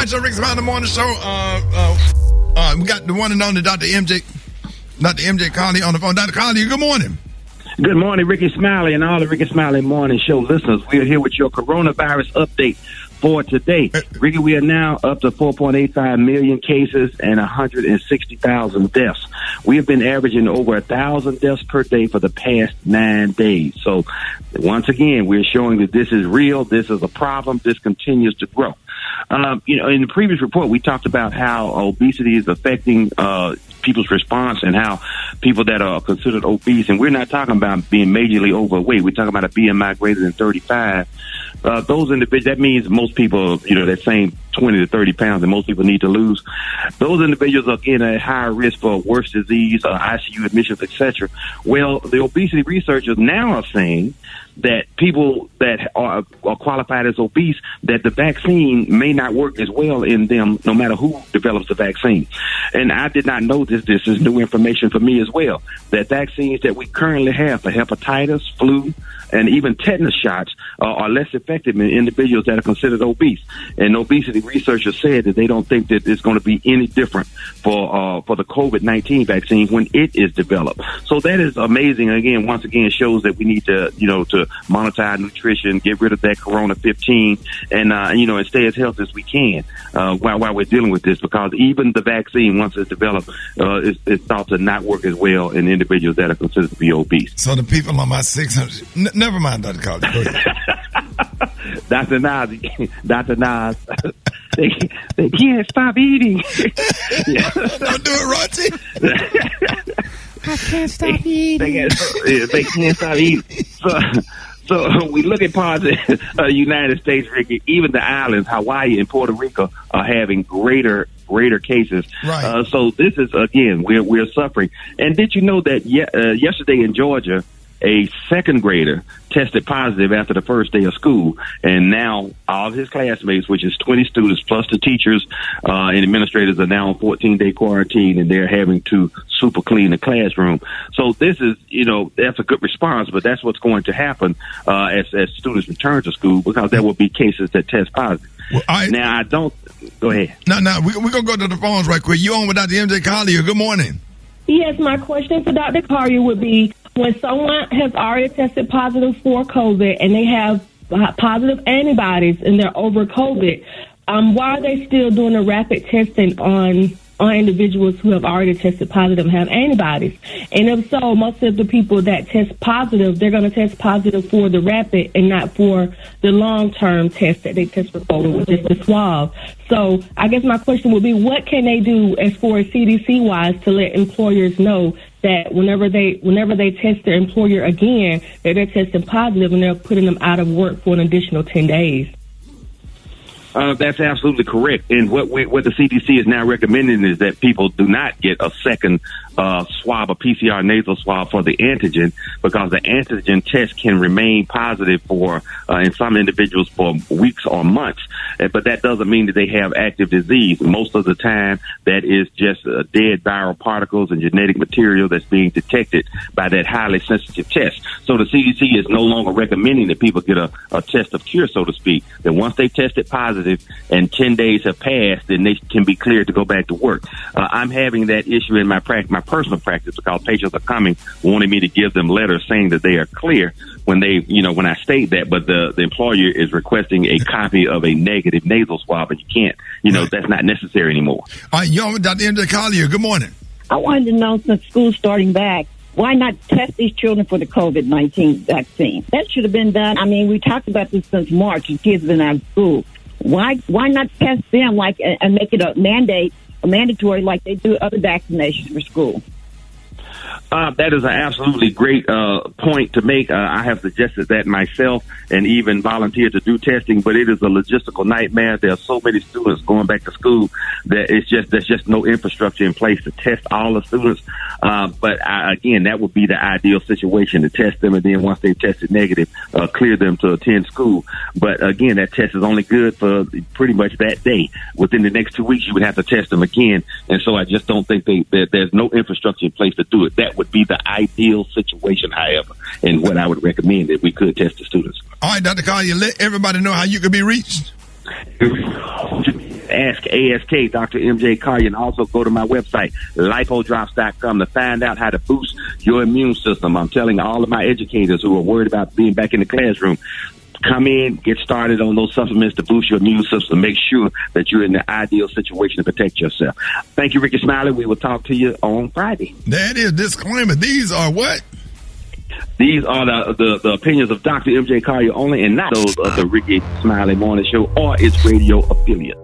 right, so Rick's about the morning show. We got the one and only Dr. MJ Collier on the phone. Dr. Collier, good morning. Good morning, Rickey Smiley and all the Rickey Smiley Morning Show listeners. We're here with your coronavirus update for today. Rickey, we are now up to 4.85 million cases and 160,000 deaths. We have been averaging over 1,000 deaths per day for the past 9 days. So once again, we're showing that this is real. This is a problem. This continues to grow. In the previous report, we talked about how obesity is affecting people's response and how people that are considered obese, and we're not talking about being majorly overweight. We're talking about a BMI greater than 35. Those individuals, that means most people, that same 20 to 30 pounds that most people need to lose. Those individuals are again at higher risk for worse disease, ICU admissions, etc. Well, the obesity researchers now are saying that people that are qualified as obese, that the vaccine may not work as well in them no matter who develops the vaccine. And I did not know this. This is new information for me as well, that vaccines that we currently have for hepatitis, flu, and even tetanus shots are less effective in individuals that are considered obese. And obesity researchers said that they don't think that it's going to be any different for the COVID-19 vaccine when it is developed. So that is amazing. Again, once again, shows that we need to, to monitor our nutrition, get rid of that Corona 15, and stay as healthy as we can while we're dealing with this, because even the vaccine, once it's developed, is thought to not work as well in individuals that are considered to be obese. So the people on my 600, never mind, Dr. Collier. Go ahead. Dr. Nas, they can't stop eating. Don't do it, Roger. I can't stop eating. They can't stop eating. So we look at parts of the United States, Rickey, even the islands, Hawaii and Puerto Rico, are having greater cases. Right. So this is, again, we're suffering. And did you know that yesterday in Georgia, a second grader tested positive after the first day of school, and now all of his classmates, which is 20 students plus the teachers and administrators, are now on 14-day quarantine, and they're having to super clean the classroom. So this is, that's a good response, but that's what's going to happen as students return to school, because there will be cases that test positive. Well, now, I don't. Go ahead. No, we're going to go to the phones right quick. You on with Dr. MJ Collier. Good morning. Yes, my question to Dr. Collier would be, when someone has already tested positive for COVID and they have positive antibodies and they're over COVID, why are they still doing the rapid testing on individuals who have already tested positive and have antibodies? And if so, most of the people that test positive, they're going to test positive for the rapid and not for the long-term test that they test for COVID, which is the swab. So I guess my question would be, what can they do as far as CDC-wise to let employers know that whenever they test their employer again, that they're testing positive and they're putting them out of work for an additional 10 days? That's absolutely correct. And what the CDC is now recommending is that people do not get a second swab, a PCR nasal swab for the antigen, because the antigen test can remain positive for in some individuals for weeks or months. But that doesn't mean that they have active disease. Most of the time, that is just dead viral particles and genetic material that's being detected by that highly sensitive test. So the CDC is no longer recommending that people get a test of cure, so to speak. That once they tested positive and 10 days have passed, then they can be cleared to go back to work. I'm having that issue in my personal practice, because patients are coming wanting me to give them letters saying that they are clear when when I state that, but the employer is requesting a copy of a negative nasal swab, and you can't, that's not necessary anymore. All right, you're on with Dr. MJ Collier. Good morning. I wanted to know, since school's starting back, why not test these children for the COVID-19 vaccine? That should have been done. I mean, we talked about this since March, and kids have been out of school. Why not test them and make it a mandatory like they do other vaccinations for school? That is an absolutely great point to make. I have suggested that myself and even volunteered to do testing, but it is a logistical nightmare. There are so many students going back to school that there's just no infrastructure in place to test all the students. But again, that would be the ideal situation, to test them, and then once they've tested negative, clear them to attend school. But again, that test is only good for pretty much that day. Within the next 2 weeks, you would have to test them again. And so I just don't think that there's no infrastructure in place to do it. That would be the ideal situation, however, and what I would recommend, that we could test the students. All right, Dr. Collier, let everybody know how you can be reached. Ask ASK, Dr. MJ Collier, and also go to my website, lipodrops.com, to find out how to boost your immune system. I'm telling all of my educators who are worried about being back in the classroom, come in, get started on those supplements to boost your immune system. Make sure that you're in the ideal situation to protect yourself. Thank you, Rickey Smiley. We will talk to you on Friday. That is disclaimer. These are what? These are the opinions of Dr. MJ Collier only, and not those of the Rickey Smiley Morning Show or its radio affiliate.